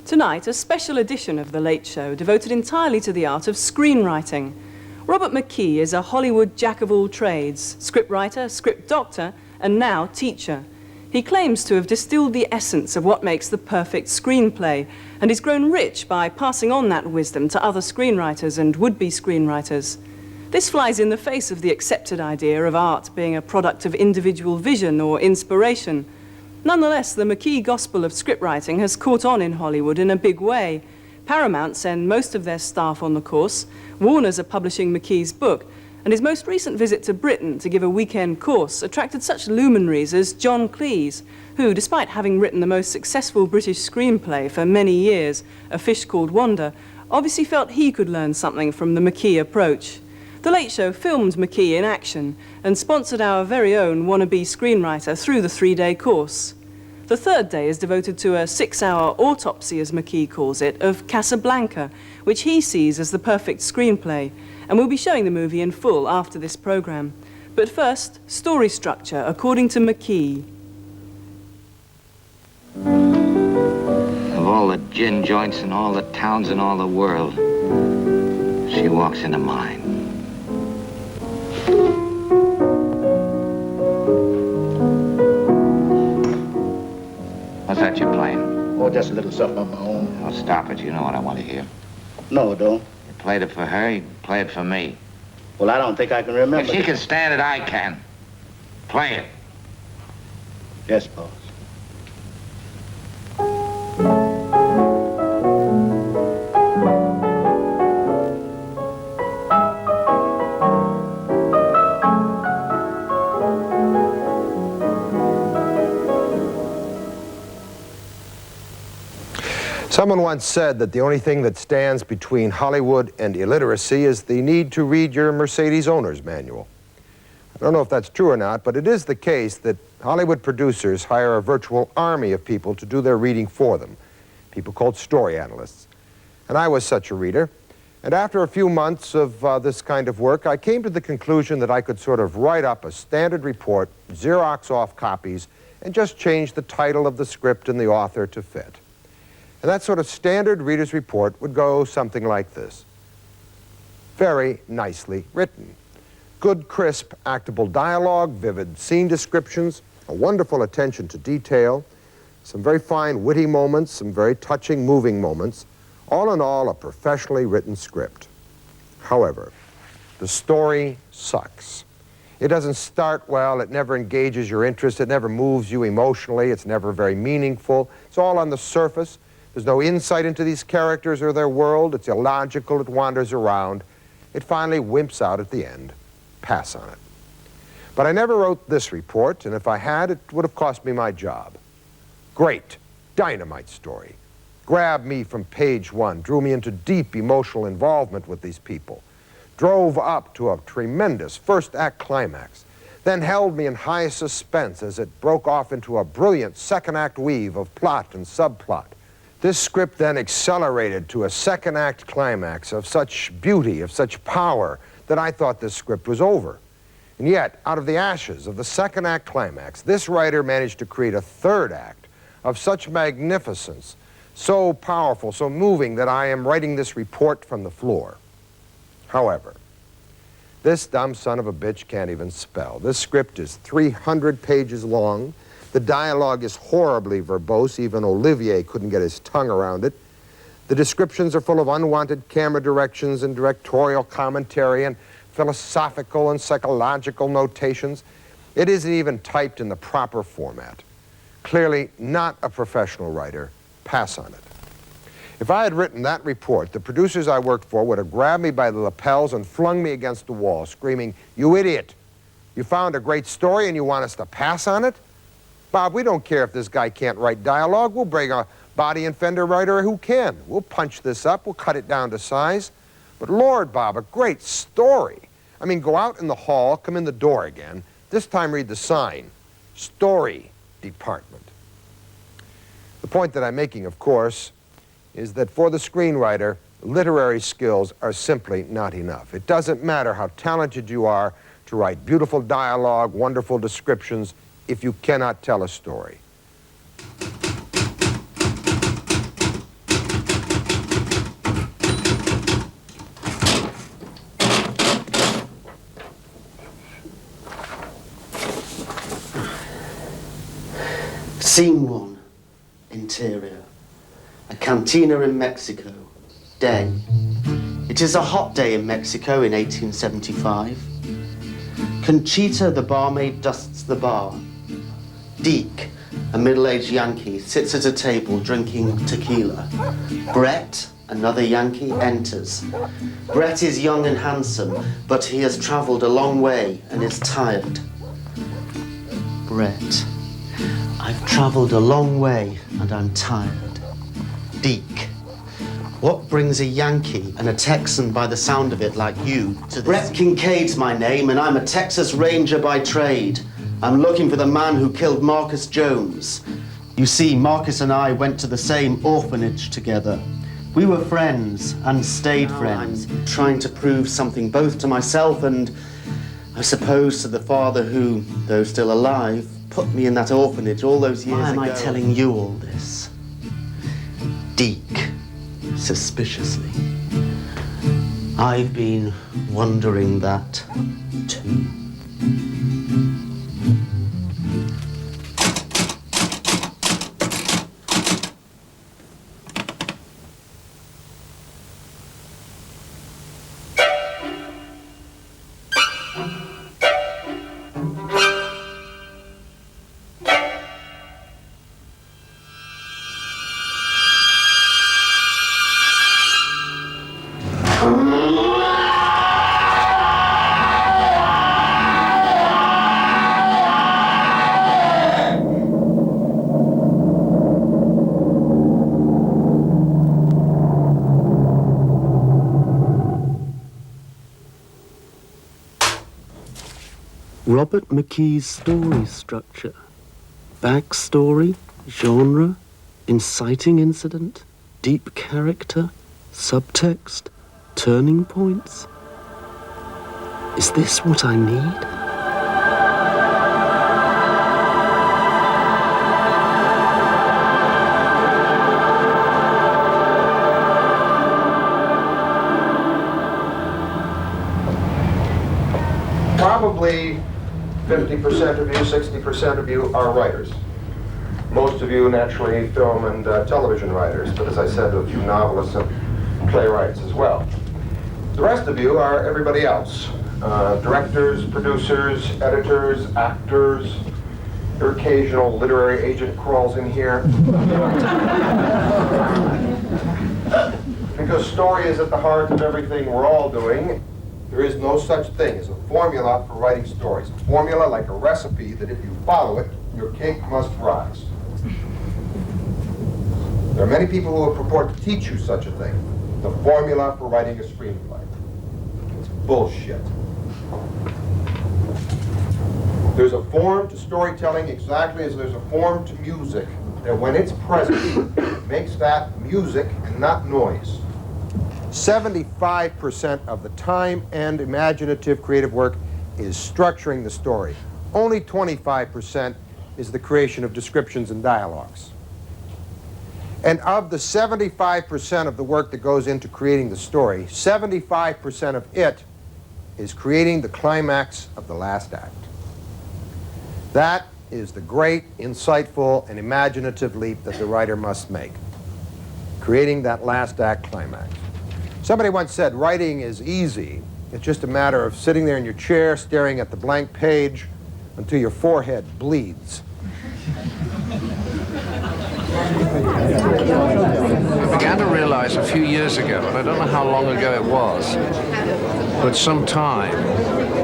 Tonight, a special edition of The Late Show devoted entirely to the art of screenwriting. Robert McKee is a Hollywood jack-of-all-trades, scriptwriter, script doctor, and now teacher. He claims to have distilled the essence of what makes the perfect screenplay, and he's grown rich by passing on that wisdom to other screenwriters and would-be screenwriters. This flies in the face of the accepted idea of art being a product of individual vision or inspiration. Nonetheless, the McKee gospel of scriptwriting has caught on in Hollywood in a big way. Paramount send most of their staff on the course, Warner's are publishing McKee's book, and his most recent visit to Britain to give a weekend course attracted such luminaries as John Cleese, who, despite having written the most successful British screenplay for many years, A Fish Called Wanda, obviously felt he could learn something from the McKee approach. The Late Show filmed McKee in action and sponsored our very own wannabe screenwriter through the 3-day course. The third day is devoted to a 6-hour autopsy, as McKee calls it, of Casablanca, which he sees as the perfect screenplay, and we'll be showing the movie in full after this program. But first, story structure according to McKee. Of all the gin joints in all the towns in all the world, she walks into mine. What's that you're playing? Oh, just a little something on my own. Oh, stop it. You know what I want to hear. No, don't. You played it for her, you play it for me. Well, I don't think I can remember. If she can stand it, I can. Play it. Yes, boss. Someone once said that the only thing that stands between Hollywood and illiteracy is the need to read your Mercedes owner's manual. I don't know if that's true or not, but it is the case that Hollywood producers hire a virtual army of people to do their reading for them, people called story analysts. And I was such a reader. And after a few months of this kind of work, I came to the conclusion that I could sort of write up a standard report, Xerox off copies, and just change the title of the script and the author to fit. And that sort of standard reader's report would go something like this. Very nicely written. Good, crisp, actable dialogue, vivid scene descriptions, a wonderful attention to detail, some very fine, witty moments, some very touching, moving moments. All in all, a professionally written script. However, the story sucks. It doesn't start well, it never engages your interest, it never moves you emotionally, it's never very meaningful. It's all on the surface. There's no insight into these characters or their world. It's illogical. It wanders around. It finally wimps out at the end. Pass on it. But I never wrote this report, and if I had, it would have cost me my job. Great, dynamite story. Grabbed me from page one, drew me into deep emotional involvement with these people, drove up to a tremendous first-act climax, then held me in high suspense as it broke off into a brilliant second-act weave of plot and subplot. This script then accelerated to a second-act climax of such beauty, of such power, that I thought this script was over. And yet, out of the ashes of the second-act climax, this writer managed to create a third act of such magnificence, so powerful, so moving, that I am writing this report from the floor. However, this dumb son of a bitch can't even spell. This script is 300 pages long. The dialogue is horribly verbose. Even Olivier couldn't get his tongue around it. The descriptions are full of unwanted camera directions and directorial commentary and philosophical and psychological notations. It isn't even typed in the proper format. Clearly not a professional writer. Pass on it. If I had written that report, the producers I worked for would have grabbed me by the lapels and flung me against the wall, screaming, "You idiot! You found a great story and you want us to pass on it? Bob, we don't care if this guy can't write dialogue. We'll bring a body and fender writer who can. We'll punch this up. We'll cut it down to size. But Lord, Bob, a great story. I mean, go out in the hall, come in the door again. This time read the sign. Story department." The point that I'm making, of course, is that for the screenwriter, literary skills are simply not enough. It doesn't matter how talented you are to write beautiful dialogue, wonderful descriptions, if you cannot tell a story. Scene 1, interior. A cantina in Mexico. Day. It is a hot day in Mexico in 1875. Conchita, the barmaid, dusts the bar. Deke, a middle-aged Yankee, sits at a table drinking tequila. Brett, another Yankee, enters. Brett is young and handsome, but he has travelled a long way and is tired. Brett, I've travelled a long way and I'm tired. Deke, what brings a Yankee and a Texan by the sound of it like you to this? Brett Kincaid's my name and I'm a Texas Ranger by trade. I'm looking for the man who killed Marcus Jones. You see, Marcus and I went to the same orphanage together. We were friends and stayed friends. I'm trying to prove something both to myself and, I suppose, to the father who, though still alive, put me in that orphanage all those years ago. Why am I telling you all this? Deke, suspiciously. I've been wondering that too. Robert McKee's story structure. Backstory, genre, inciting incident, deep character, subtext, turning points. Is this what I need? Probably 50% of you, 60% of you are writers. Most of you naturally film and television writers, but as I said, a few novelists and playwrights as well. The rest of you are everybody else. Directors, producers, editors, actors. Your occasional literary agent crawls in here. Because story is at the heart of everything we're all doing. There is no such thing as a formula for writing stories. A formula like a recipe that if you follow it, your cake must rise. There are many people who will purport to teach you such a thing. The formula for writing a screenplay. It's bullshit. There's a form to storytelling exactly as there's a form to music. And when it's present, it makes that music and not noise. 75% of the time and imaginative creative work is structuring the story. Only 25% is the creation of descriptions and dialogues. And of the 75% of the work that goes into creating the story, 75% of it is creating the climax of the last act. That is the great, insightful, and imaginative leap that the writer must make. Creating that last act climax. Somebody once said, writing is easy. It's just a matter of sitting there in your chair, staring at the blank page until your forehead bleeds. I began to realize a few years ago, and I don't know how long ago it was, but some time,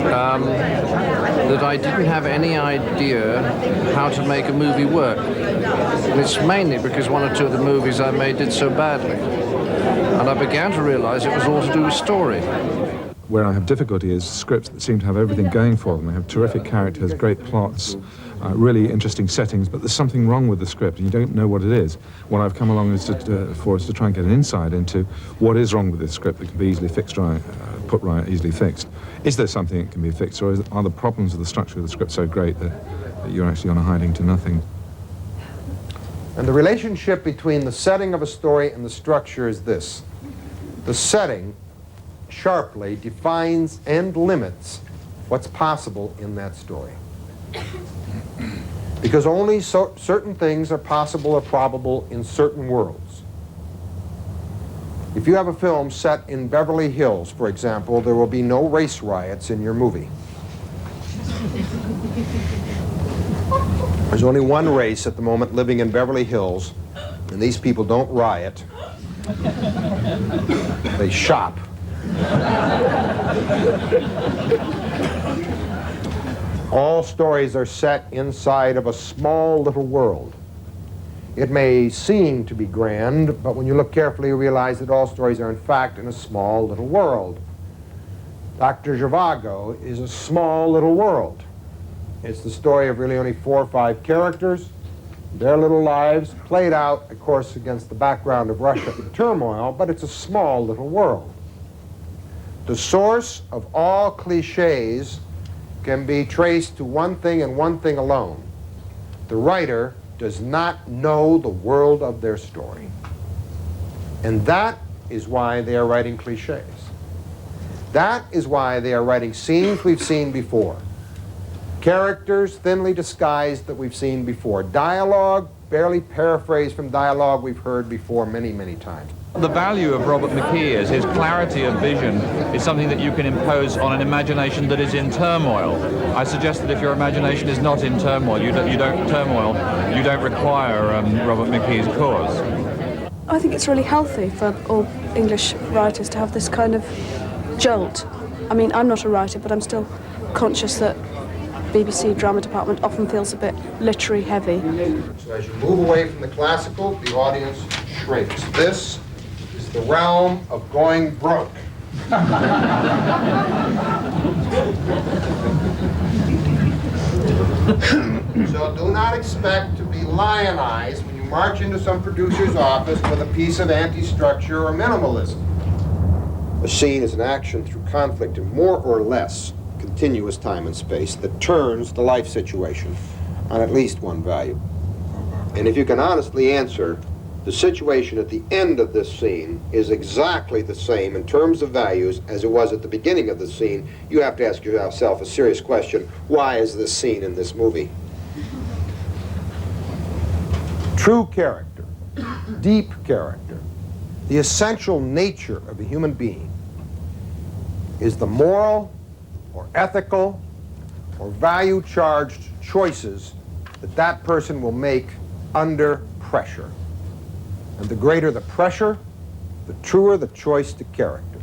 that I didn't have any idea how to make a movie work. And it's mainly because one or two of the movies I made did so badly. And I began to realize it was all to do with story. Where I have difficulty is scripts that seem to have everything going for them. They have terrific characters, great plots, really interesting settings, but there's something wrong with the script and you don't know what it is. What I've come along is for us to try and get an insight into what is wrong with this script that can be easily fixed right, put right, easily fixed. Is there something that can be fixed, or are the problems of the structure of the script so great that you're actually on a hiding to nothing? And the relationship between the setting of a story and the structure is this. The setting sharply defines and limits what's possible in that story. Because only certain things are possible or probable in certain worlds. If you have a film set in Beverly Hills, for example, there will be no race riots in your movie. There's only one race at the moment living in Beverly Hills, and these people don't riot. They shop. All stories are set inside of a small little world. It may seem to be grand, but when you look carefully, you realize that all stories are in fact in a small little world. Dr. Zhivago is a small little world. It's the story of really only 4 or 5 characters, their little lives, played out, of course, against the background of Russia in turmoil, but it's a small little world. The source of all cliches can be traced to one thing and one thing alone. The writer does not know the world of their story. And that is why they are writing cliches. That is why they are writing scenes we've seen before. Characters thinly disguised that we've seen before. Dialogue, barely paraphrased from dialogue we've heard before many, many times. The value of Robert McKee is his clarity of vision is something that you can impose on an imagination that is in turmoil. I suggest that if your imagination is not in turmoil, you don't require Robert McKee's cause. I think it's really healthy for all English writers to have this kind of jolt. I mean, I'm not a writer, but I'm still conscious that BBC drama department often feels a bit literary heavy. So as you move away from the classical, the audience shrinks. This is the realm of going broke. So do not expect to be lionized when you march into some producer's office with a piece of anti-structure or minimalism. A scene is an action through conflict in more or less continuous time and space that turns the life situation on at least one value. And if you can honestly answer, the situation at the end of this scene is exactly the same in terms of values as it was at the beginning of the scene, you have to ask yourself a serious question: why is this scene in this movie? True character, deep character, the essential nature of a human being is the moral or ethical or value-charged choices that that person will make under pressure. And the greater the pressure, the truer the choice to character.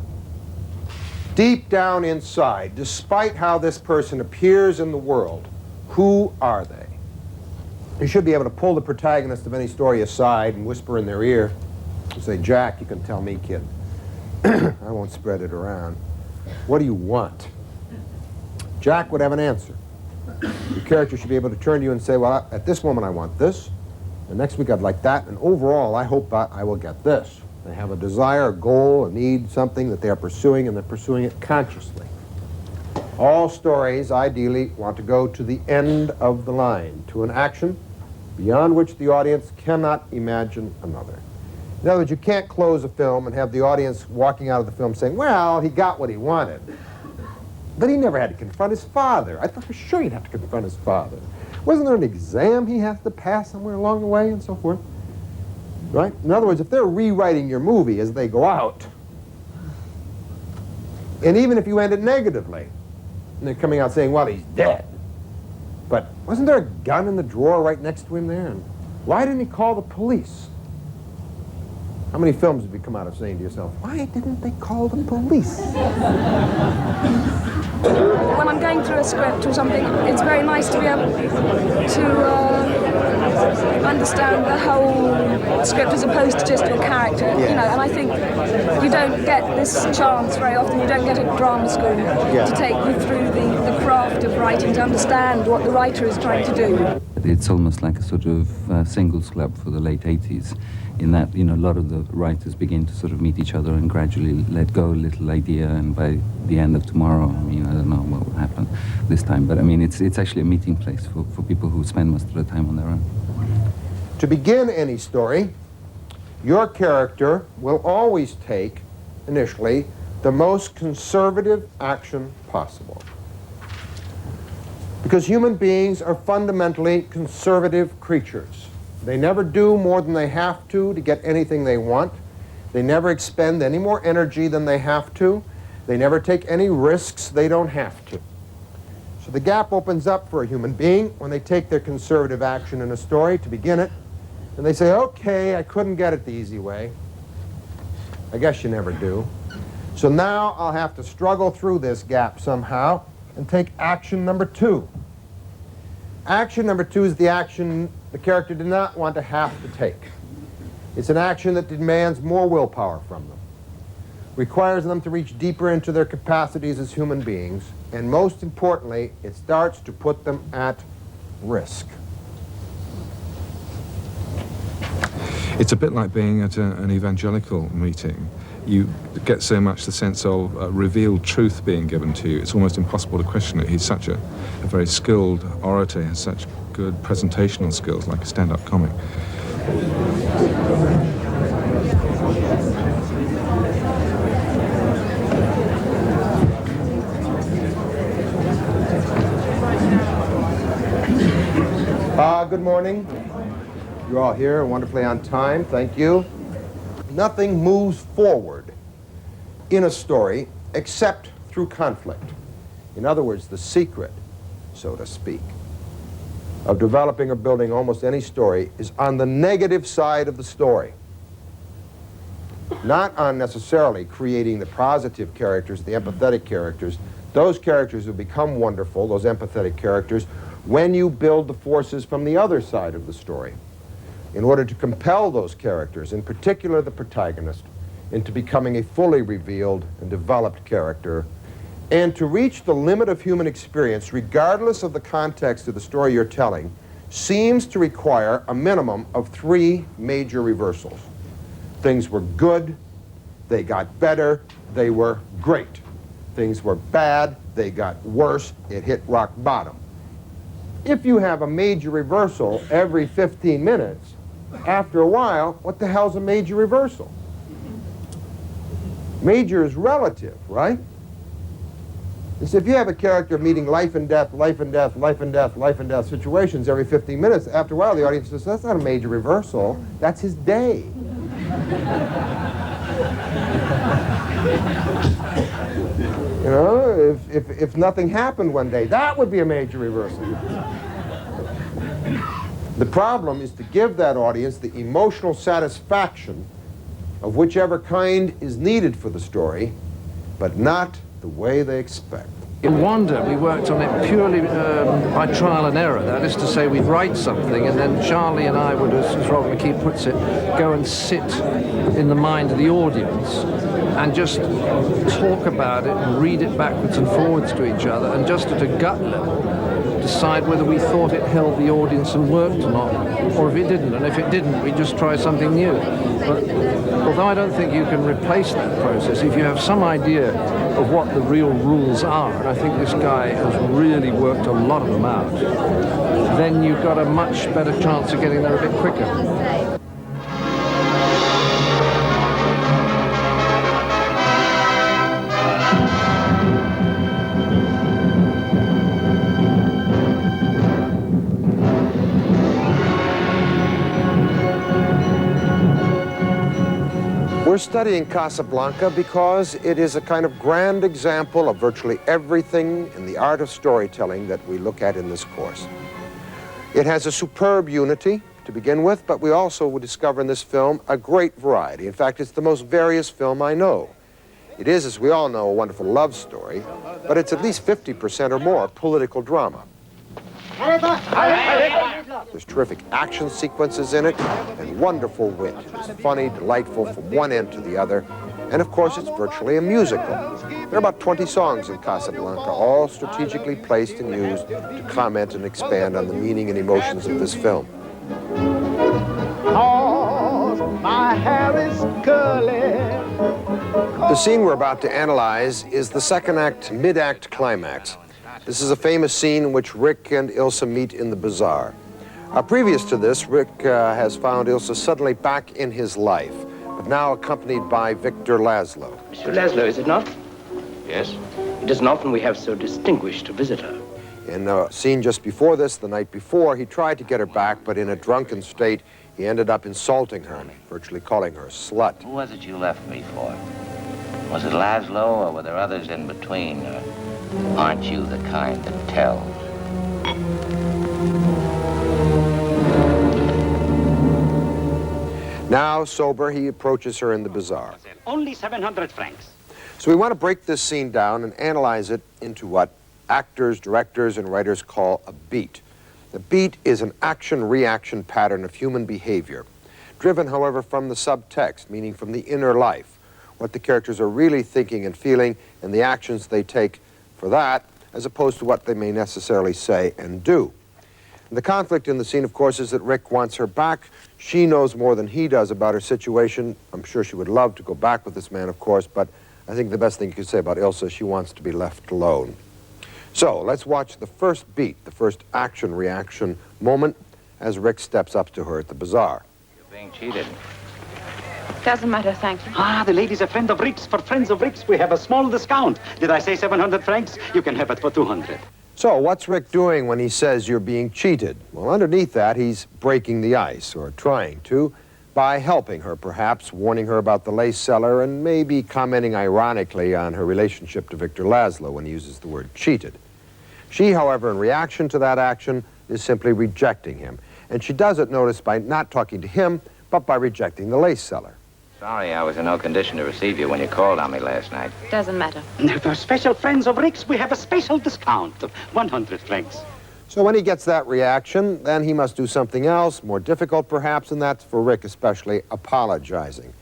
Deep down inside, despite how this person appears in the world, who are they? You should be able to pull the protagonist of any story aside and whisper in their ear and say, "Jack, you can tell me, kid. I won't spread it around. What do you want?" Jack would have an answer. Your character should be able to turn to you and say, "Well, at this moment I want this. The next week I'd like that. And overall, I hope I will get this." They have a desire, a goal, a need, something that they are pursuing, and they're pursuing it consciously. All stories, ideally, want to go to the end of the line, to an action beyond which the audience cannot imagine another. In other words, you can't close a film and have the audience walking out of the film saying, "Well, he got what he wanted. But he never had to confront his father. I thought for sure he'd have to confront his father. Wasn't there an exam he has to pass somewhere along the way," and so forth? Right? In other words, if they're rewriting your movie as they go out, and even if you end it negatively, and they're coming out saying, "Well, he's dead. But wasn't there a gun in the drawer right next to him there? And why didn't he call the police?" How many films have you come out of saying to yourself, "Why didn't they call the police?" When I'm going through a script or something, it's very nice to be able to understand the whole script as opposed to just your character, you know, and I think you don't get this chance very often. You don't get a drama school to take you through the craft of writing, to understand what the writer is trying to do. It's almost like a sort of singles club for the late 80s, in that, you know, a lot of the writers begin to sort of meet each other and gradually let go a little idea, and by the end of tomorrow, I mean, I don't know what will happen this time, but I mean, it's actually a meeting place for people who spend most of the time on their own. To begin any story, your character will always take, initially, the most conservative action possible. Because human beings are fundamentally conservative creatures. They never do more than they have to get anything they want. They never expend any more energy than they have to. They never take any risks they don't have to. So the gap opens up for a human being when they take their conservative action in a story to begin it, and they say, okay, I couldn't get it the easy way. I guess you never do. So now I'll have to struggle through this gap somehow and take action number 2. Action number 2 is the action the character did not want to have to take. It's an action that demands more willpower from them, requires them to reach deeper into their capacities as human beings, and most importantly, it starts to put them at risk. It's a bit like being at an evangelical meeting. You get so much the sense of revealed truth being given to you. It's almost impossible to question it. He's such a very skilled orator. He has such good presentational skills, like a stand-up comic. Good morning. You're all here, wonderfully on time. Thank you. Nothing moves forward in a story except through conflict. In other words, the secret, so to speak, of developing or building almost any story is on the negative side of the story. Not on necessarily creating the positive characters, the empathetic characters. Those characters will become wonderful, those empathetic characters, when you build the forces from the other side of the story in order to compel those characters, in particular the protagonist, into becoming a fully revealed and developed character, and to reach the limit of human experience, regardless of the context of the story you're telling, seems to require a minimum of 3 major reversals. Things were good, they got better, they were great. Things were bad, they got worse, it hit rock bottom. If you have a major reversal every 15 minutes, after a while, what the hell's a major reversal? Major is relative, right? So if you have a character meeting life and death, life and death, life and death, life and death situations every 15 minutes, after a while the audience says, that's not a major reversal, that's his day. You know, if nothing happened one day, that would be a major reversal. The problem is to give that audience the emotional satisfaction of whichever kind is needed for the story, but not the way they expect. In Wonder, we worked on it purely by trial and error. That is to say, we'd write something, and then Charlie and I would, as Robert McKee puts it, go and sit in the mind of the audience and just talk about it and read it backwards and forwards to each other, and just at a gut level decide whether we thought it held the audience and worked or not, or if it didn't. And if it didn't, we just try something new. But although I don't think you can replace that process, if you have some idea of what the real rules are, and I think this guy has really worked a lot of them out, then you've got a much better chance of getting there a bit quicker. We're studying Casablanca because it is a kind of grand example of virtually everything in the art of storytelling that we look at in this course. It has a superb unity to begin with, but we also will discover in this film a great variety. In fact, it's the most various film I know. It is, as we all know, a wonderful love story, but it's at least 50% or more political drama. There's terrific action sequences in it and wonderful wit. It's funny, delightful from one end to the other. And of course, it's virtually a musical. There are about 20 songs in Casablanca, all strategically placed and used to comment and expand on the meaning and emotions of this film. My hair is curly. The scene we're about to analyze is the second act, mid-act climax. This is a famous scene in which Rick and Ilsa meet in the bazaar. Previous to this, Rick has found Ilsa suddenly back in his life, but now accompanied by Victor Laszlo. Monsieur Laszlo, is it not? Yes. It isn't often we have so distinguished a visitor. In a scene just before this, the night before, he tried to get her back, but in a drunken state, he ended up insulting her, virtually calling her a slut. Who was it you left me for? Was it Laszlo, or were there others in between? Or aren't you the kind that tells? Now, sober, he approaches her in the bazaar. Only 700 francs. So we want to break this scene down and analyze it into what actors, directors, and writers call a beat. The beat is an action-reaction pattern of human behavior, driven, however, from the subtext, meaning from the inner life, what the characters are really thinking and feeling, and the actions they take for that, as opposed to what they may necessarily say and do. And the conflict in the scene, of course, is that Rick wants her back. She knows more than he does about her situation. I'm sure she would love to go back with this man, of course, but I think the best thing you could say about Ilsa, she wants to be left alone. So let's watch the first beat, the first action-reaction moment as Rick steps up to her at the bazaar. You're being cheated. Doesn't matter, thank you. Ah, the lady's a friend of Rick's. For friends of Rick's, we have a small discount. Did I say 700 francs? You can have it for 200. So what's Rick doing when he says you're being cheated? Well, underneath that, he's breaking the ice, or trying to, by helping her, perhaps, warning her about the lace seller, and maybe commenting ironically on her relationship to Victor Laszlo when he uses the word cheated. She, however, in reaction to that action, is simply rejecting him. And she does it, notice, by not talking to him, but by rejecting the lace seller. Sorry I was in no condition to receive you when you called on me last night. Doesn't matter. For special friends of Rick's, we have a special discount of 100 francs. So when he gets that reaction, then he must do something else, more difficult perhaps, and that's for Rick especially, apologizing.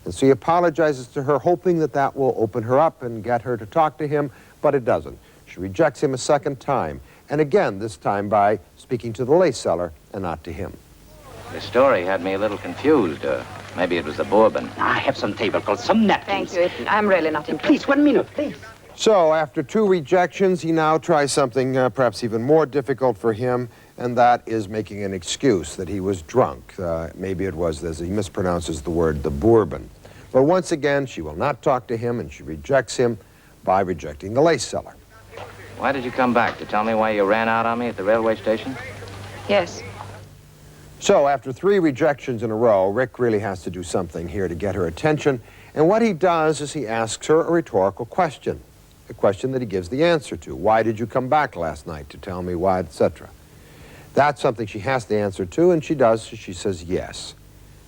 And so he apologizes to her, hoping that that will open her up and get her to talk to him, but it doesn't. She rejects him a second time, and again, this time by speaking to the lace seller and not to him. The story had me a little confused. Maybe it was the bourbon. I have some tablecloths, some napkins. Thank you. I'm really not interested. Please, 1 minute, please. So after 2 rejections, he now tries something perhaps even more difficult for him, and that is making an excuse that he was drunk. Maybe it was, as he mispronounces the word, the bourbon. But once again, she will not talk to him, and she rejects him by rejecting the lace seller. Why did you come back? To tell me why you ran out on me at the railway station? Yes. So after 3 rejections in a row, Rick really has to do something here to get her attention. And what he does is he asks her a rhetorical question, a question that he gives the answer to. Why did you come back last night? To tell me why, etc. That's something she has to answer to, and she does. She says yes.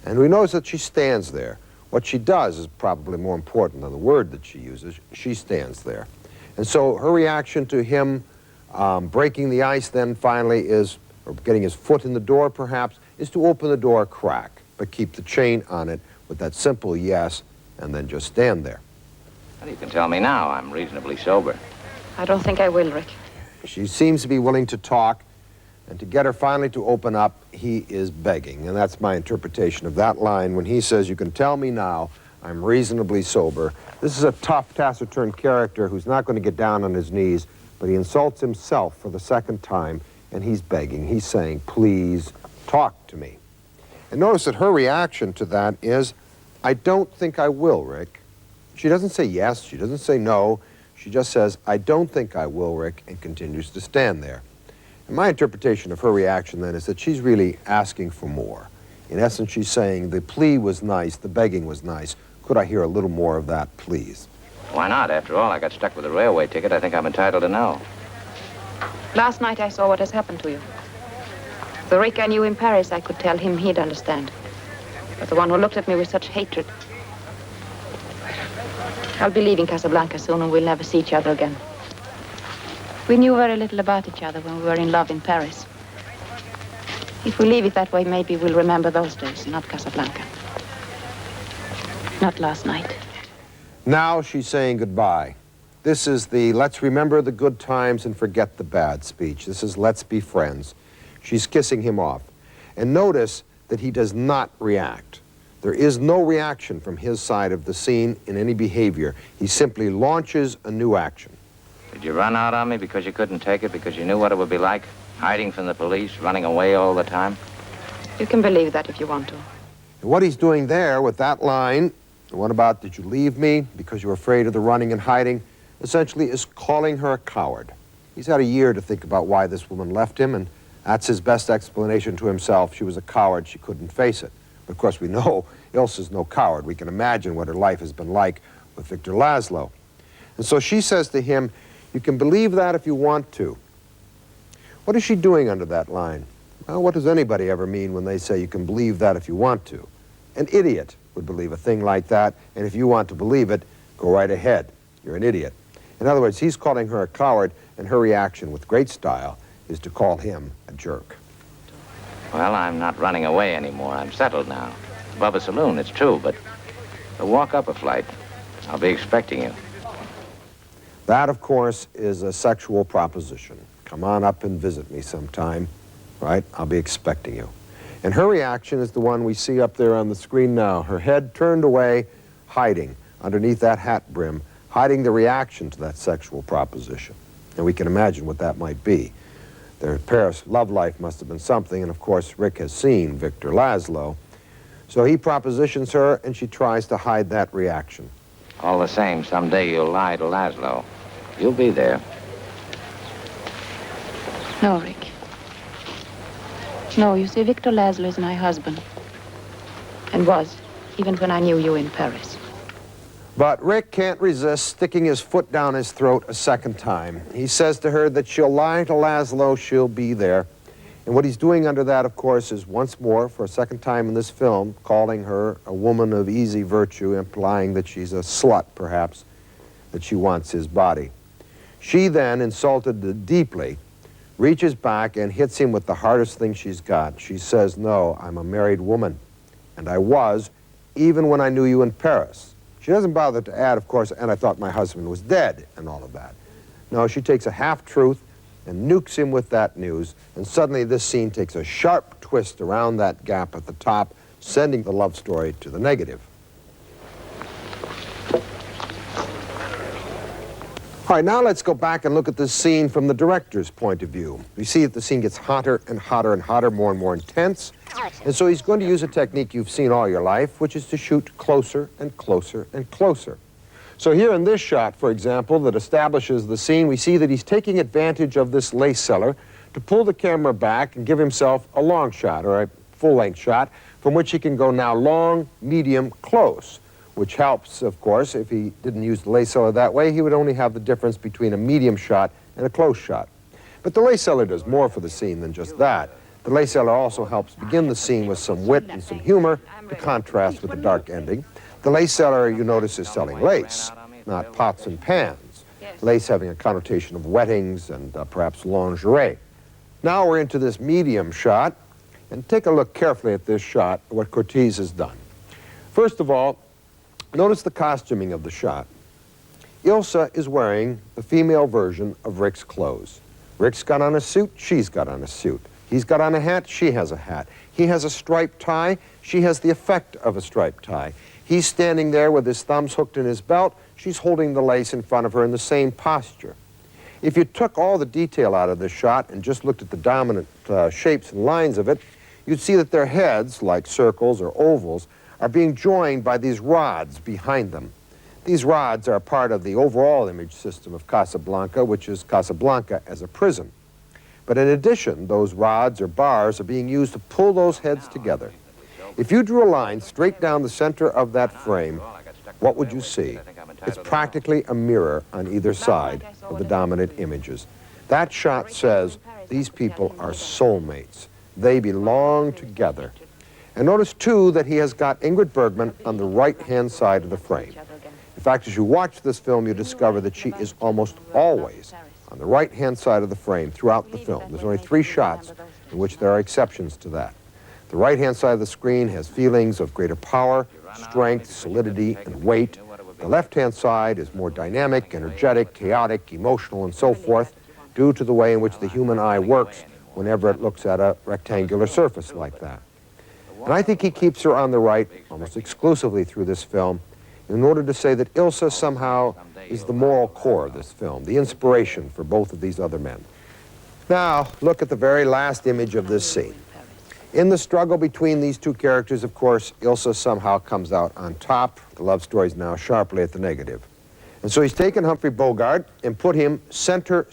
And we notice that she stands there. What she does is probably more important than the word that she uses. She stands there. And so her reaction to him breaking the ice then finally is, or getting his foot in the door perhaps, is to open the door a crack, but keep the chain on it with that simple yes, and then just stand there. Well, you can tell me now. I'm reasonably sober. I don't think I will, Rick. She seems to be willing to talk, and to get her finally to open up, he is begging. And that's my interpretation of that line when he says, you can tell me now, I'm reasonably sober. This is a tough, taciturn character who's not going to get down on his knees, but he insults himself for the second time, and he's begging. He's saying, please talk to me. And notice that her reaction to that is, I don't think I will, Rick. She doesn't say yes, she doesn't say no. She just says, I don't think I will, Rick, and continues to stand there. And my interpretation of her reaction then is that she's really asking for more. In essence, she's saying, the plea was nice, the begging was nice. Could I hear a little more of that, please? Why not? After all, I got stuck with a railway ticket. I think I'm entitled to know. Last night I saw what has happened to you. The Rick I knew in Paris, I could tell him he'd understand. But the one who looked at me with such hatred. I'll be leaving Casablanca soon and we'll never see each other again. We knew very little about each other when we were in love in Paris. If we leave it that way, maybe we'll remember those days, not Casablanca. Not last night. Now she's saying goodbye. This is the let's remember the good times and forget the bad speech. This is let's be friends. She's kissing him off. And notice that he does not react. There is no reaction from his side of the scene in any behavior. He simply launches a new action. Did you run out on me because you couldn't take it, because you knew what it would be like? Hiding from the police, running away all the time? You can believe that if you want to. And what he's doing there with that line, what about did you leave me because you were afraid of the running and hiding, essentially is calling her a coward. He's had a year to think about why this woman left him, and that's his best explanation to himself. She was a coward. She couldn't face it. But of course, we know Ilsa's no coward. We can imagine what her life has been like with Victor Laszlo. And so she says to him, "You can believe that if you want to." What is she doing under that line? Well, what does anybody ever mean when they say you can believe that if you want to? An idiot would believe a thing like that, and if you want to believe it, go right ahead. You're an idiot. In other words, he's calling her a coward, and her reaction with great style is to call him a jerk. Well, I'm not running away anymore. I'm settled now. Above a saloon, it's true, but to walk up a flight, I'll be expecting you. That, of course, is a sexual proposition. Come on up and visit me sometime, right? I'll be expecting you. And her reaction is the one we see up there on the screen now. Her head turned away, hiding underneath that hat brim, hiding the reaction to that sexual proposition. And we can imagine what that might be. Their Paris love life must have been something, and of course Rick has seen Victor Laszlo. So he propositions her, and she tries to hide that reaction. All the same, someday you'll lie to Laszlo. You'll be there. No, Rick. No, you see, Victor Laszlo is my husband. And was, even when I knew you in Paris. But Rick can't resist sticking his foot down his throat a second time. He says to her that she'll lie to Laszlo, she'll be there. And what he's doing under that, of course, is once more, for a second time in this film, calling her a woman of easy virtue, implying that she's a slut, perhaps, that she wants his body. She then, insulted deeply, reaches back and hits him with the hardest thing she's got. She says, "No, I'm a married woman, and I was, even when I knew you in Paris." She doesn't bother to add, of course, "and I thought my husband was dead," and all of that. No, she takes a half-truth and nukes him with that news, and suddenly this scene takes a sharp twist around that gap at the top, sending the love story to the negative. All right, now let's go back and look at this scene from the director's point of view. We see that the scene gets hotter and hotter and hotter, more and more intense. And so he's going to use a technique you've seen all your life, which is to shoot closer and closer and closer. So here in this shot, for example, that establishes the scene, we see that he's taking advantage of this lace seller to pull the camera back and give himself a long shot, or a full-length shot, from which he can go now long, medium, close, which helps, of course. If he didn't use the lace seller that way, he would only have the difference between a medium shot and a close shot. But the lace seller does more for the scene than just that. The lace seller also helps begin the scene with some wit and some humor to contrast with the dark ending. The lace seller, you notice, is selling lace, not pots and pans. Lace having a connotation of weddings and perhaps lingerie. Now we're into this medium shot, and take a look carefully at this shot, what Cortese has done. First of all, notice the costuming of the shot. Ilsa is wearing the female version of Rick's clothes. Rick's got on a suit, she's got on a suit. He's got on a hat, she has a hat. He has a striped tie, she has the effect of a striped tie. He's standing there with his thumbs hooked in his belt, she's holding the lace in front of her in the same posture. If you took all the detail out of this shot and just looked at the dominant shapes and lines of it, you'd see that their heads, like circles or ovals, are being joined by these rods behind them. These rods are part of the overall image system of Casablanca, which is Casablanca as a prison. But in addition, those rods or bars are being used to pull those heads together. If you drew a line straight down the center of that frame, what would you see? It's practically a mirror on either side of the dominant images. That shot says these people are soulmates. They belong together. And notice, too, that he has got Ingrid Bergman on the right-hand side of the frame. In fact, as you watch this film, you discover that she is almost always on the right-hand side of the frame throughout the film. There's only 3 shots in which there are exceptions to that. The right-hand side of the screen has feelings of greater power, strength, solidity, and weight. The left-hand side is more dynamic, energetic, chaotic, emotional, and so forth, due to the way in which the human eye works whenever it looks at a rectangular surface like that. And I think he keeps her on the right almost exclusively through this film in order to say that Ilsa somehow is the moral core of this film, the inspiration for both of these other men. Now, look at the very last image of this scene. In the struggle between these two characters, of course, Ilsa somehow comes out on top. The love story is now sharply at the negative. And so he's taken Humphrey Bogart and put him center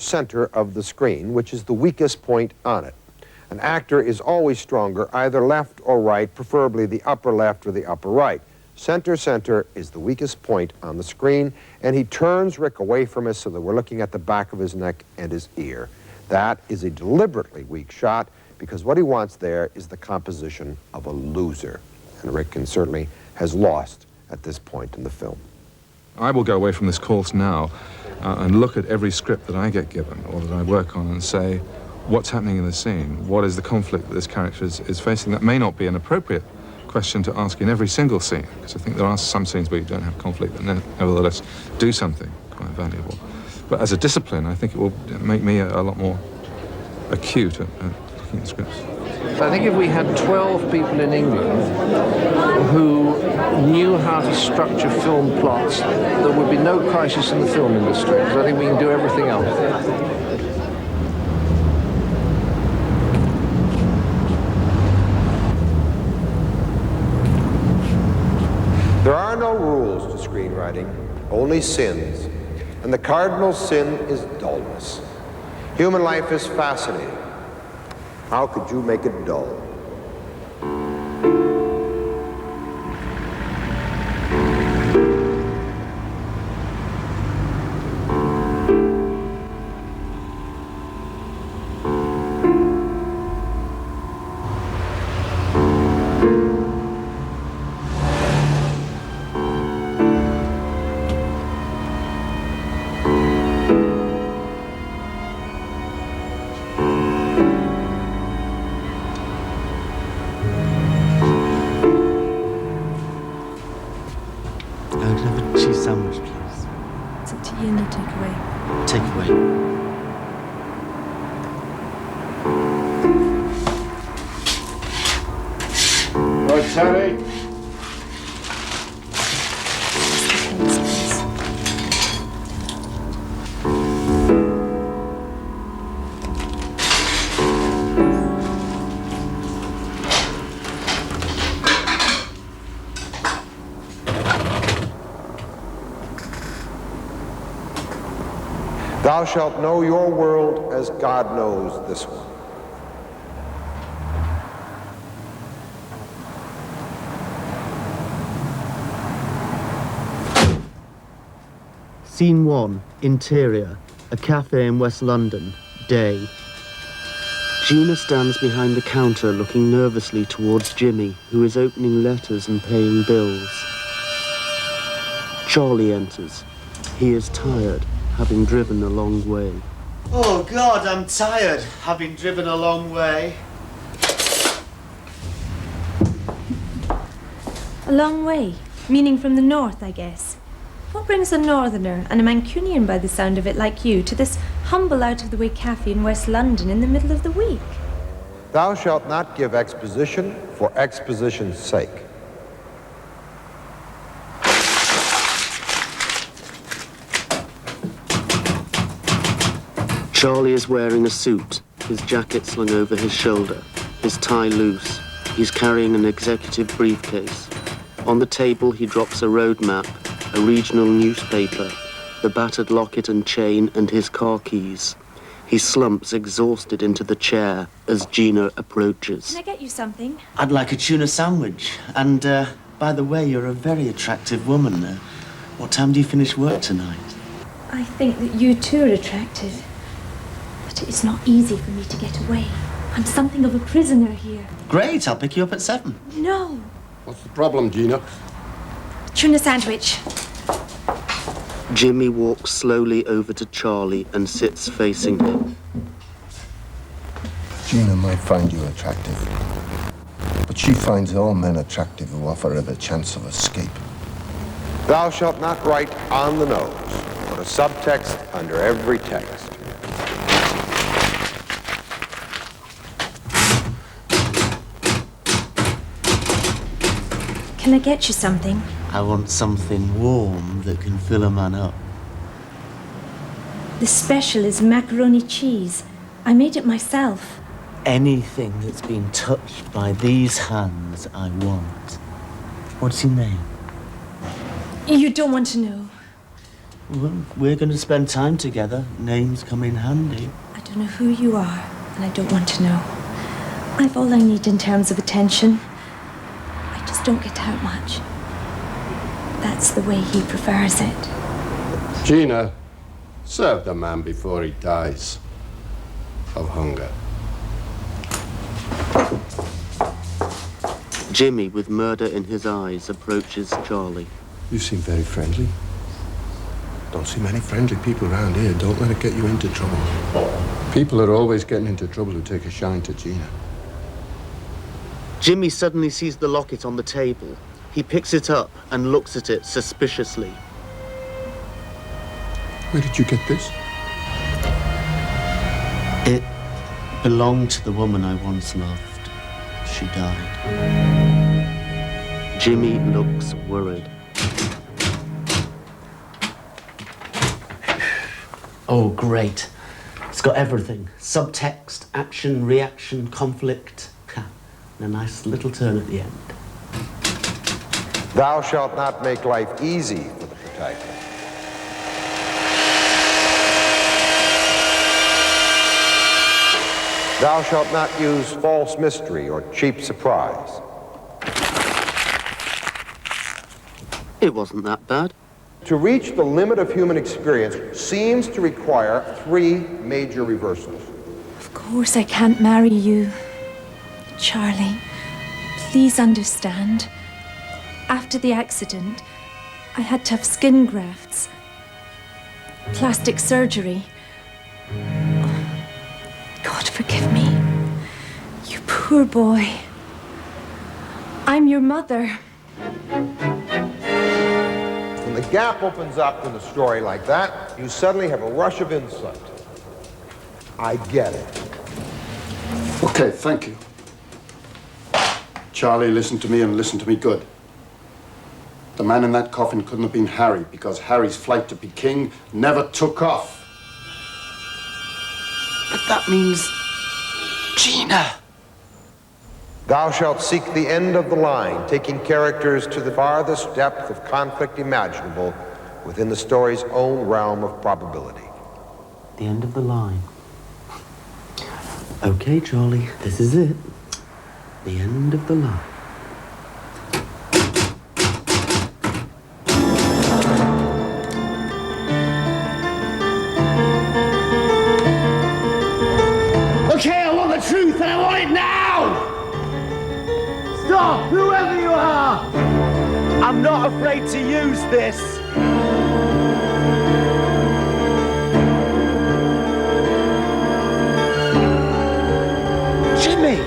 of the screen, which is the weakest point on it. An actor is always stronger, either left or right, preferably the upper left or the upper right. Center is the weakest point on the screen, and he turns Rick away from us so that we're looking at the back of his neck and his ear. That is a deliberately weak shot, because what he wants there is the composition of a loser. And Rick certainly has lost at this point in the film. I will go away from this course now and look at every script that I get given or that I work on and say, what's happening in the scene? What is the conflict that this character is facing? That may not be an appropriate question to ask in every single scene, because I think there are some scenes where you don't have conflict that nevertheless do something quite valuable. But as a discipline, I think it will make me a lot more acute at looking at scripts. I think if we had 12 people in England who knew how to structure film plots, there would be no crisis in the film industry, because I think we can do everything else. There are no rules to screenwriting, only sins. And the cardinal sin is dullness. Human life is fascinating. How could you make it dull? Sandwich, please. It's up to you, no takeaway. Takeaway. Right, Terry. Thou shalt know your world as God knows this one. Scene 1, interior, a cafe in West London, day. Gina stands behind the counter looking nervously towards Jimmy, who is opening letters and paying bills. Charlie enters. He is tired, having driven a long way. Oh, God, I'm tired, having driven a long way. A long way, meaning from the north, I guess. What brings a northerner, and a Mancunian by the sound of it like you, to this humble out-of-the-way cafe in West London in the middle of the week? Thou shalt not give exposition for exposition's sake. Charlie is wearing a suit, his jacket slung over his shoulder, his tie loose. He's carrying an executive briefcase. On the table, he drops a road map, a regional newspaper, the battered locket and chain, and his car keys. He slumps exhausted into the chair as Gina approaches. Can I get you something? I'd like a tuna sandwich. And, by the way, you're a very attractive woman. What time do you finish work tonight? I think that you too are attractive. But it's not easy for me to get away. I'm something of a prisoner here. Great, I'll pick you up at 7. No. What's the problem, Gina? Tuna sandwich. Jimmy walks slowly over to Charlie and sits facing him. Gina might find you attractive, but she finds all men attractive who offer her the chance of escape. Thou shalt not write on the nose, but a subtext under every text. Can I get you something? I want something warm that can fill a man up. The special is macaroni cheese. I made it myself. Anything that's been touched by these hands, I want. What's your name? You don't want to know. Well, we're going to spend time together. Names come in handy. I don't know who you are, and I don't want to know. I've all I need in terms of attention. I just don't get out much. That's the way he prefers it. Gina, serve the man before he dies of hunger. Jimmy, with murder in his eyes, approaches Charlie. You seem very friendly. Don't see many friendly people around here. Don't let it get you into trouble. People are always getting into trouble who take a shine to Gina. Jimmy suddenly sees the locket on the table. He picks it up and looks at it suspiciously. Where did you get this? It belonged to the woman I once loved. She died. Jimmy looks worried. Oh, great. It's got everything. Subtext, action, reaction, conflict. And a nice little turn at the end. Thou shalt not make life easy for the protagonist. Thou shalt not use false mystery or cheap surprise. It wasn't that bad. To reach the limit of human experience seems to require 3 major reversals. Of course I can't marry you. Charlie, please understand. After the accident, I had to have skin grafts. Plastic surgery. God forgive me. You poor boy. I'm your mother. When the gap opens up in a story like that, you suddenly have a rush of insight. I get it. Okay, thank you. Charlie, listen to me and listen to me good. The man in that coffin couldn't have been Harry because Harry's flight to Peking never took off. But that means Gina. Thou shalt seek the end of the line, taking characters to the farthest depth of conflict imaginable within the story's own realm of probability. The end of the line. Okay, Charlie, this is it. The end of the line. Okay, I want the truth and I want it now! Stop, whoever you are! I'm not afraid to use this. Jimmy!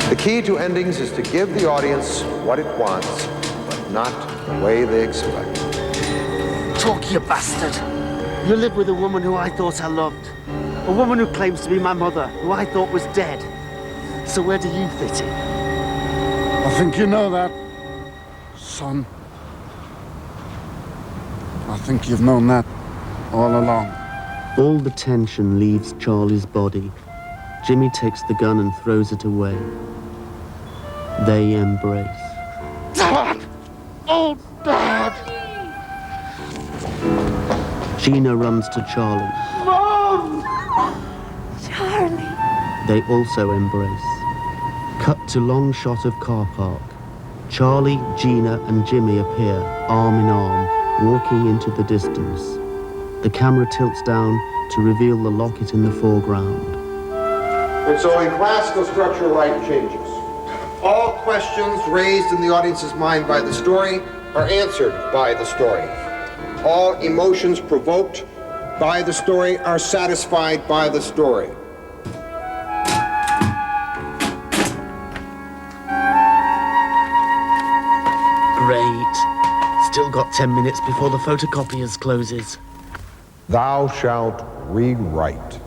The key to endings is to give the audience what it wants, but not the way they expect. Talk, you bastard! You live with a woman who I thought I loved. A woman who claims to be my mother, who I thought was dead. So where do you fit in? I think you know that, son. I think you've known that all along. All the tension leaves Charlie's body. Jimmy takes the gun and throws it away. They embrace. Dad! Oh, Dad! Gina runs to Charlie. Mom! Charlie. They also embrace. Cut to long shot of car park. Charlie, Gina and Jimmy appear, arm in arm, walking into the distance. The camera tilts down to reveal the locket in the foreground. And so in classical structural writing changes, all questions raised in the audience's mind by the story are answered by the story. All emotions provoked by the story are satisfied by the story. Great. Still got 10 minutes before the photocopiers closes. Thou shalt rewrite.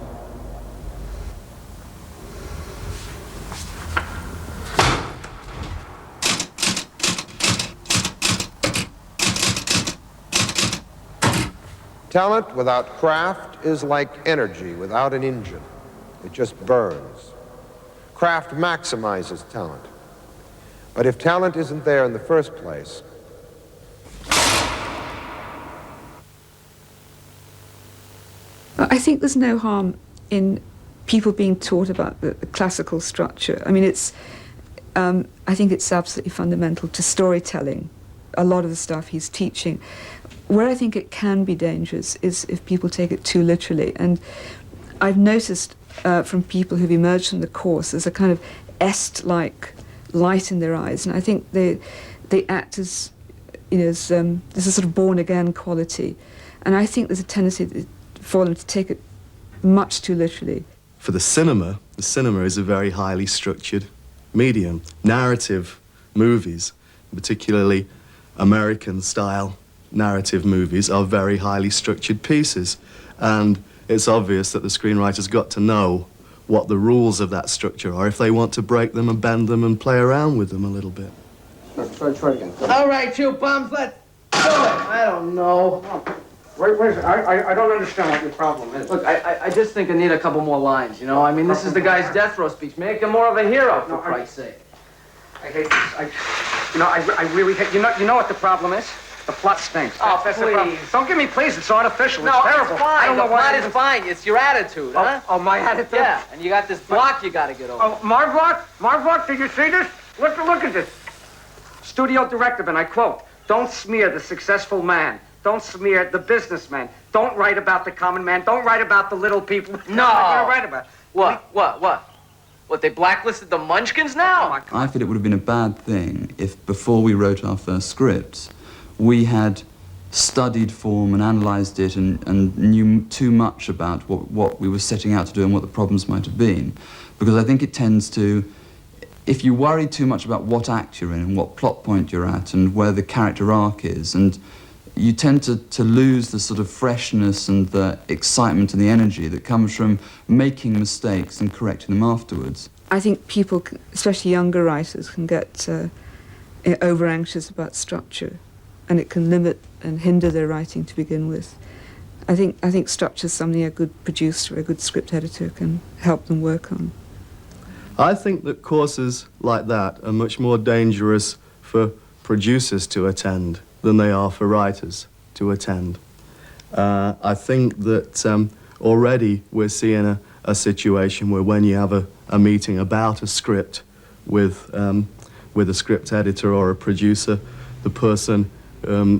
Talent without craft is like energy without an engine. It just burns. Craft maximizes talent. But if talent isn't there in the first place, I think there's no harm in people being taught about the classical structure. I mean, I think it's absolutely fundamental to storytelling, a lot of the stuff he's teaching. Where I think it can be dangerous is if people take it too literally. And I've noticed from people who've emerged from the course, there's a kind of est-like light in their eyes. And I think they act as, there's a sort of born-again quality. And I think there's a tendency for them to take it much too literally. For the cinema is a very highly structured medium. Narrative movies, particularly American-style narrative movies, are very highly structured pieces. And it's obvious that the screenwriter's got to know what the rules of that structure are if they want to break them and bend them and play around with them a little bit. Try again. All right, you bums, let's do it. I don't know. Wait a second. I don't understand what your problem is. Look, I just think I need a couple more lines, you know? I mean, this is the guy's death row speech. Make him more of a hero, for Christ's sake. I hate this. I really hate... You know what the problem is? The plot stinks. Oh, That's the please. problem. Don't give me please. It's artificial. No, it's terrible. it's fine. I don't know The why... plot is fine. It's your attitude, huh? Oh, my attitude? Yeah, and you got this block you gotta get over. Oh, Marvok, did you see this? Look at this. Studio directive, and I quote, "Don't smear the successful man. Don't smear the businessman. Don't write about the common man. Don't write about the little people." No. I'm gonna write about it. What, they blacklisted the Munchkins now? I feel it would have been a bad thing if before we wrote our first scripts, we had studied form and analysed it and knew too much about what we were setting out to do and what the problems might have been. Because I think it tends to, if you worry too much about what act you're in and what plot point you're at and where the character arc is, and you tend to lose the sort of freshness and the excitement and the energy that comes from making mistakes and correcting them afterwards. I think people, especially younger writers, can get over-anxious about structure, and it can limit and hinder their writing to begin with. I think structure is something a good producer, a good script editor can help them work on. I think that courses like that are much more dangerous for producers to attend than they are for writers to attend. I think that already we're seeing a situation where when you have a meeting about a script with a script editor or a producer, the person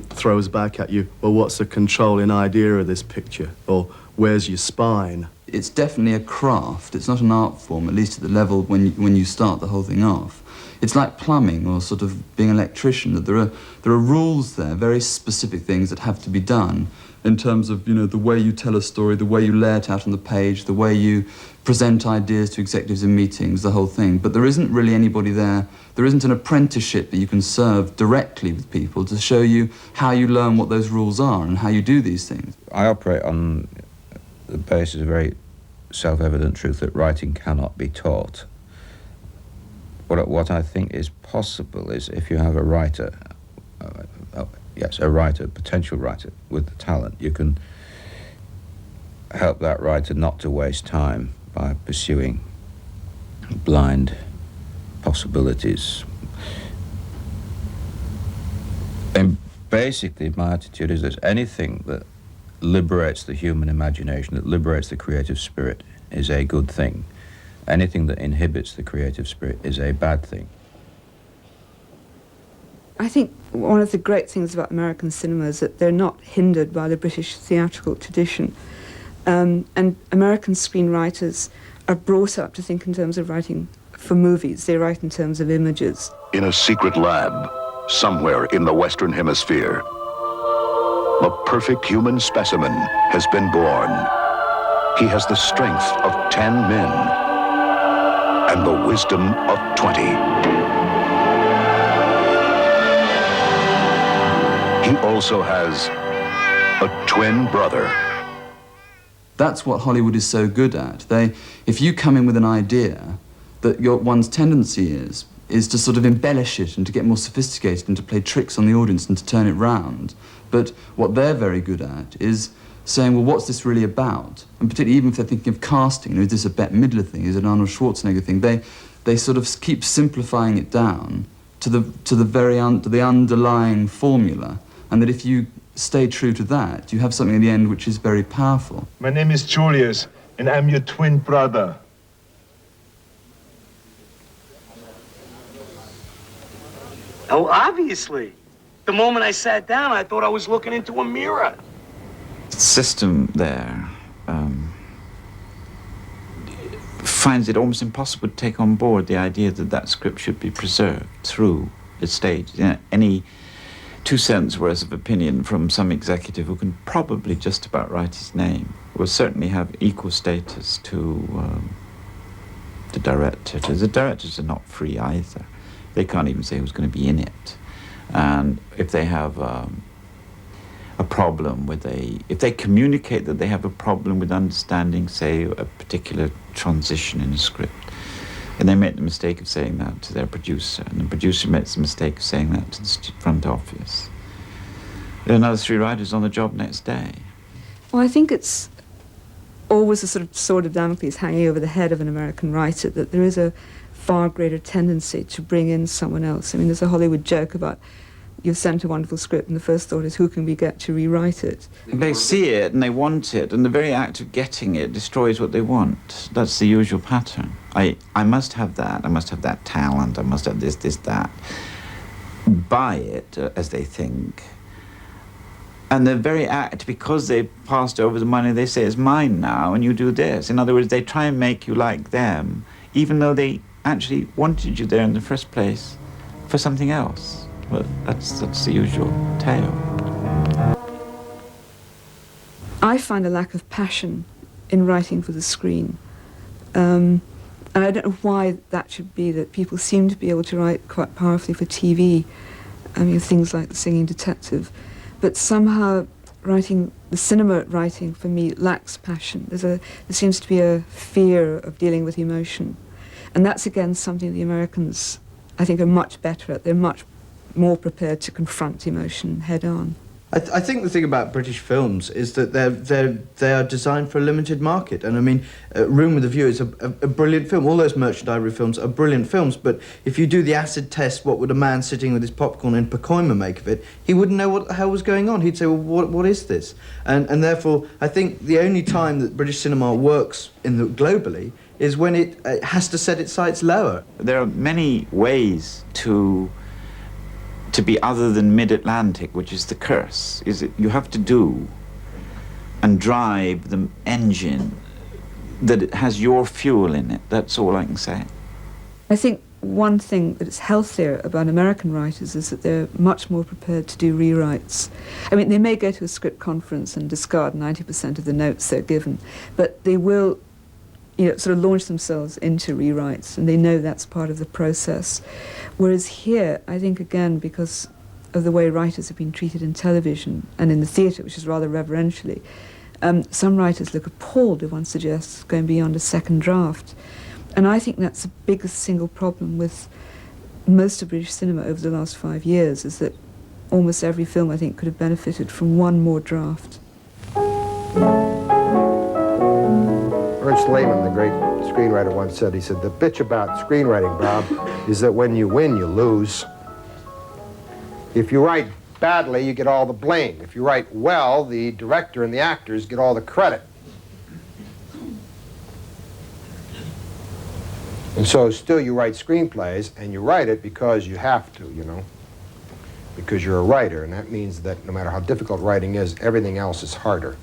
throws back at you, well, what's the controlling idea of this picture? Or where's your spine? It's definitely a craft. It's not an art form, at least at the level when you start the whole thing off. It's like plumbing or sort of being an electrician, that there are rules there, very specific things that have to be done in terms of, the way you tell a story, the way you lay it out on the page, the way you present ideas to executives in meetings, the whole thing. But there isn't really anybody there, there isn't an apprenticeship that you can serve directly with people to show you how you learn what those rules are and how you do these things. I operate on the basis of a very self-evident truth that writing cannot be taught. What I think is possible is if you have a writer, a potential writer with the talent, you can help that writer not to waste time by pursuing blind possibilities. And basically, my attitude is that anything that liberates the human imagination, that liberates the creative spirit, is a good thing. Anything that inhibits the creative spirit is a bad thing. I think one of the great things about American cinema is that they're not hindered by the British theatrical tradition. And American screenwriters are brought up to think in terms of writing for movies. They write in terms of images. In a secret lab, somewhere in the Western Hemisphere, a perfect human specimen has been born. He has the strength of 10 men and the wisdom of 20. He also has a twin brother. That's what Hollywood is so good at. If you come in with an idea, that one's tendency is to sort of embellish it and to get more sophisticated and to play tricks on the audience and to turn it round. But what they're very good at is saying, well, what's this really about? And particularly even if they're thinking of casting, is this a Bette Midler thing, is it an Arnold Schwarzenegger thing? They sort of keep simplifying it down to the underlying formula, and that if you stay true to that, you have something at the end which is very powerful. My name is Julius, and I'm your twin brother. Oh, obviously. The moment I sat down, I thought I was looking into a mirror. The system there finds it almost impossible to take on board the idea that that script should be preserved through the stage. You know, any 2 cents worth of opinion from some executive who can probably just about write his name will certainly have equal status to the director. The directors are not free either. They can't even say who's going to be in it. And if they have a problem with if they communicate that they have a problem with understanding, say, a particular transition in a script, and they make the mistake of saying that to their producer, and the producer makes the mistake of saying that to the front office, there are another 3 writers on the job next day. Well, I think it's always a sort of sword of Damocles hanging over the head of an American writer, that there is a far greater tendency to bring in someone else. I mean, there's a Hollywood joke about you're sent a wonderful script and the first thought is, who can we get to rewrite it? They see it and they want it, and the very act of getting it destroys what they want. That's the usual pattern. I must have that, I must have that talent, I must have this, that. Buy it, as they think. And the very act, because they passed over the money, they say, it's mine now, and you do this. In other words, they try and make you like them, even though they actually wanted you there in the first place for something else. Well, that's the usual tale. I find a lack of passion in writing for the screen. And I don't know why that should be, that people seem to be able to write quite powerfully for TV. I mean, things like The Singing Detective. But somehow the cinema writing for me lacks passion. There seems to be a fear of dealing with emotion. And that's, again, something the Americans, I think, are much better at. They're much more prepared to confront emotion head on. I think the thing about British films is that they are designed for a limited market. And I mean, Room with a View is a brilliant film. All those Merchant Ivory films are brilliant films, but if you do the acid test, what would a man sitting with his popcorn in Pacoima make of it? He wouldn't know what the hell was going on. He'd say, well, what is this? And therefore, I think the only time that British cinema works globally is when it has to set its sights lower. There are many ways to be other than mid-Atlantic, which is the curse, is that you have to do and drive the engine that it has your fuel in it. That's all I can say. I think one thing that is healthier about American writers is that they're much more prepared to do rewrites. I mean, they may go to a script conference and discard 90% of the notes they're given, but they will, sort of launch themselves into rewrites, and they know that's part of the process. Whereas here, I think, again, because of the way writers have been treated in television and in the theatre, which is rather reverentially, some writers look appalled if one suggests going beyond a second draft. And I think that's the biggest single problem with most of British cinema over the last 5 years, is that almost every film, I think, could have benefited from one more draft. Ernst Lehman, the great screenwriter, once said, he said, the bitch about screenwriting, Bob, is that when you win, you lose. If you write badly, you get all the blame. If you write well, the director and the actors get all the credit. And so still you write screenplays, and you write it because you have to, because you're a writer, and that means that no matter how difficult writing is, everything else is harder.